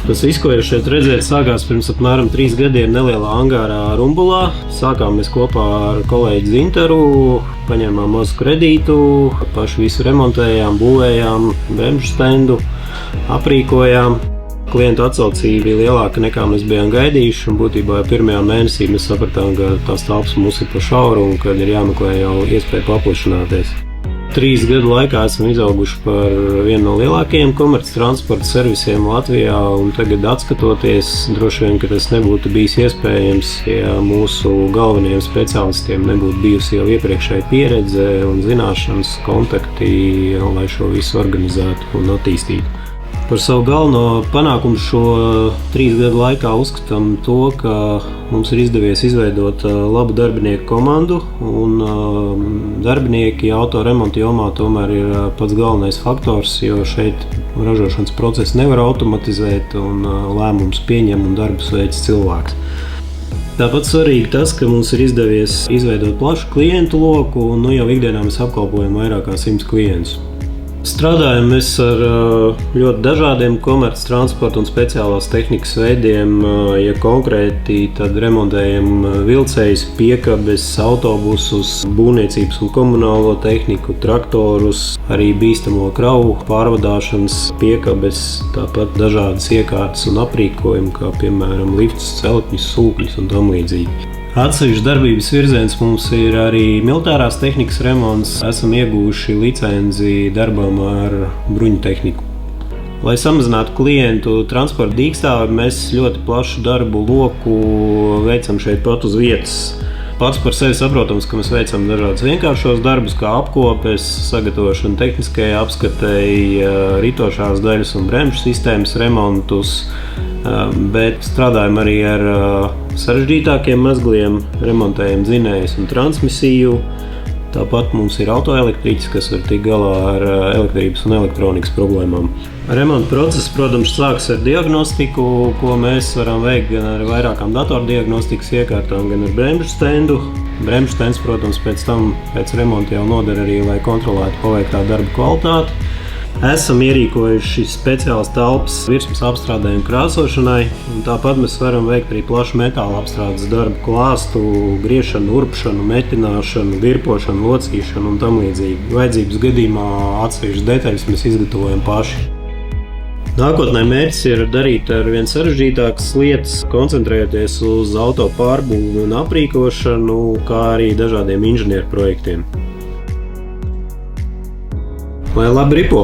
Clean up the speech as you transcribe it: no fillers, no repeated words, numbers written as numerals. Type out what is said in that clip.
Tas viss, ko jūs šeit redzēt, sākās pirms apmēram 3 gadiem nelielā angārā Rumbulā. Sākām mēs kopā ar kolēģi Zintaru, paņēmām mazu kredītu, paši visu remontējām, būvējām, bremžu stendu, aprīkojām. Klientu atsaucība bija lielāka nekā mēs bijām gaidījuši, un būtībā pirmajā mēnesī mēs sapratām, ka tās telpas mums ir par šauru un kad ir jāmeklē jau iespēja paplašināties. 3 gadu laikā esam izauguši par vienu no lielākajiem komerctransporta servisiem Latvijā, un tagad atskatoties, droši vien, ka tas nebūtu bijis iespējams, ja mūsu galvenajiem speciālistiem nebūtu bijusi jau iepriekšēja pieredze un zināšanas, kontakti, lai šo visu organizētu un attīstītu. Par savu galveno panākumu šo 3 gadu laikā uzskatām to, ka mums ir izdevies izveidot labu darbinieku komandu, un darbinieki autoremonta jomā tomēr ir pats galvenais faktors, jo šeit ražošanas procesu nevar automatizēt, un lēmumus pieņem un darbus veic cilvēks. Tāpat svarīgi tas, ka mums ir izdevies izveidot plašu klientu loku, un jau ikdienā mēs apkalpojam vairāk kā 100 klientus. Strādājam mēs ar ļoti dažādiem komerctransporta un speciālās tehnikas veidiem. Ja konkrēti, tad remontējam vilcējus, piekabes, autobusus, būvniecības un komunālo tehniku, traktorus, arī bīstamo kravu pārvadāšanas piekabes, tāpat dažādas iekārtas un aprīkojumi, kā piemēram liftus, celtņus, sūkļus un tam līdzīgi. Atsevišķs darbības virziens mums ir arī militārās tehnikas remonts. Esam ieguvuši licenci darbam ar bruņu tehniku. Lai samazinātu klientu transporta dīkstāvi, mēs ļoti plašu darbu loku veicam šeit pat uz vietas. Pats par sevi saprotams, ka mēs veicam dažādus vienkāršos darbus, kā apkopes, sagatavošanu tehniskajai apskatei, ritošās daļas un bremžu sistēmas remontus, bet strādājam arī ar sarežģītākiem mezgliem, remontējam dzinējus un transmisiju. Tāpat mums ir autoelektriķis, kas var tikt galā ar elektrības un elektronikas problēmām. Remonta process, protams, sākas ar diagnostiku, ko mēs varam veikt gan ar vairākām datordiagnostikas iekārtām, gan ar bremžu stendu. Bremžu stends, protams, pēc remonta jau noder arī, lai kontrolētu paveiktā darba kvalitāti. Esam ierīkojuši speciālas telpas virsmas apstrādē un krāsošanai, un tāpat mēs varam veikt arī plašu metāla apstrādes darbu, klāstu, griešanu, urpšanu, metināšanu, virpošanu, locīšanu un tam līdzīgi. Vajadzības gadījumā atsevišķas detaļas mēs izgatavojam paši. Nākotnē mērķis ir darīt ar vien sarežģītākas lietas, koncentrējoties uz auto pārbūvi un aprīkošanu, kā arī dažādiem inženieru projektiem. Lai labi ripo!